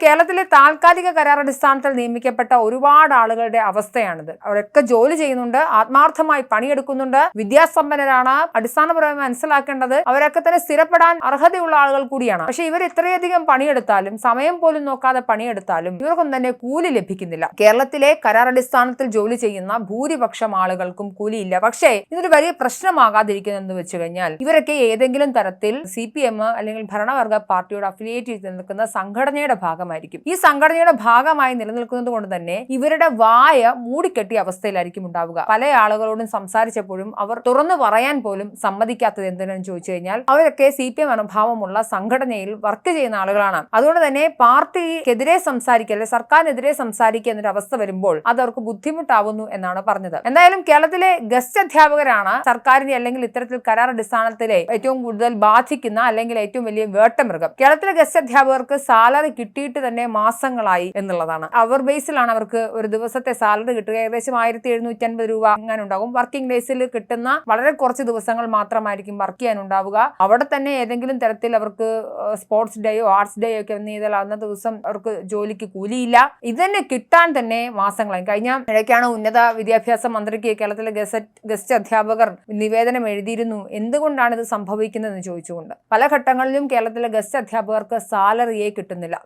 കേരളത്തിലെ താൽക്കാലിക കരാറടിസ്ഥാനത്തിൽ നിയമിക്കപ്പെട്ട ഒരുപാട് ആളുകളുടെ അവസ്ഥയാണിത്. അവരൊക്കെ ജോലി ചെയ്യുന്നുണ്ട്, ആത്മാർത്ഥമായി പണിയെടുക്കുന്നുണ്ട്, വിദ്യാസമ്പന്നരാണ്. അടിസ്ഥാനപരമായി മനസ്സിലാക്കേണ്ടത് അവരൊക്കെ തന്നെ സ്ഥിരപ്പെടാൻ അർഹതയുള്ള ആളുകൾ കൂടിയാണ്. പക്ഷെ ഇവർ ഇത്രയധികം പണിയെടുത്താലും, സമയം പോലും നോക്കാതെ പണിയെടുത്താലും ഇവർക്കൊന്നും തന്നെ കൂലി ലഭിക്കുന്നില്ല. കേരളത്തിലെ കരാറടിസ്ഥാനത്തിൽ ജോലി ചെയ്യുന്ന ഭൂരിപക്ഷം ആളുകൾക്കും കൂലിയില്ല. പക്ഷേ ഇതൊരു വലിയ പ്രശ്നമാകാതിരിക്കുന്നതെന്ന് വെച്ച് കഴിഞ്ഞാൽ ഇവരൊക്കെ ഏതെങ്കിലും തരത്തിൽ CPM അല്ലെങ്കിൽ ഭരണവർഗ പാർട്ടിയോട് അഫിലിയേറ്റ് ചെയ്ത് നിൽക്കുന്ന സംഘടനയുടെ ഭാഗമായിരിക്കും. ഈ സംഘടനയുടെ ഭാഗമായി നിലനിൽക്കുന്നത് കൊണ്ട് തന്നെ ഇവരുടെ വായ മൂടിക്കെട്ടിയ അവസ്ഥയിലായിരിക്കും ഉണ്ടാവുക. പല ആളുകളോടും സംസാരിച്ചപ്പോഴും അവർ തുറന്നു പറയാൻ പോലും സമ്മതിക്കാത്തത് എന്തിനാണെന്ന് ചോദിച്ചു കഴിഞ്ഞാൽ അവരൊക്കെ CPM മനോഭാവമുള്ള സംഘടനയിൽ വർക്ക് ചെയ്യുന്ന ആളുകളാണ്. അതുകൊണ്ട് തന്നെ പാർട്ടിക്കെതിരെ സംസാരിക്കുക, അല്ലെങ്കിൽ സർക്കാരിനെതിരെ സംസാരിക്കുക എന്നൊരു അവസ്ഥ വരുമ്പോൾ അത് അവർക്ക് ബുദ്ധിമുട്ടാവുന്നു എന്നാണ് പറഞ്ഞത്. എന്തായാലും കേരളത്തിലെ ഗസ്റ്റ് അധ്യാപകരാണ് സർക്കാരിനെ അല്ലെങ്കിൽ ഇത്തരത്തിൽ കരാർ അടിസ്ഥാനത്തിലെ ഏറ്റവും കൂടുതൽ ബാധിക്കുന്ന അല്ലെങ്കിൽ ഏറ്റവും വലിയ വേട്ടമൃഗം. കേരളത്തിലെ ഗസ്റ്റ് അധ്യാപകർക്ക് സാലറി കിട്ടിയിട്ട് തന്നെ മാസങ്ങളായി എന്നുള്ളതാണ്. അവർ ബേസിലാണ് അവർക്ക് ഒരു ദിവസത്തെ സാലറി കിട്ടുക. ഏകദേശം 1750 രൂപ അങ്ങനെ ഉണ്ടാകും. വർക്കിംഗ് ഡേയ്സിൽ കിട്ടുന്ന വളരെ കുറച്ച് ദിവസങ്ങൾ മാത്രമായിരിക്കും വർക്ക് ചെയ്യാൻ ഉണ്ടാവുക. അവിടെ തന്നെ ഏതെങ്കിലും തരത്തിൽ അവർക്ക് സ്പോർട്സ് ഡേയോ ആർട്സ് ഡേയോ ഒക്കെ വന്നു ചെയ്താൽ അന്ന ദിവസം അവർക്ക് ജോലിക്ക് കൂലിയില്ല. ഇതന്നെ കിട്ടാൻ തന്നെ മാസങ്ങളായി. കഴിഞ്ഞ ഇടയ്ക്കാണ് ഉന്നത വിദ്യാഭ്യാസ മന്ത്രിക്ക് കേരളത്തിലെ ഗസ്റ്റ് അധ്യാപകർ നിവേദനം എഴുതിയിരുന്നു, എന്തുകൊണ്ടാണ് ഇത് സംഭവിക്കുന്നതെന്ന് ചോദിച്ചുകൊണ്ട്. പല ഘട്ടങ്ങളിലും കേരളത്തിലെ ഗസ്റ്റ് അധ്യാപകർക്ക് സാലറിയെ കിട്ടുന്നില്ല.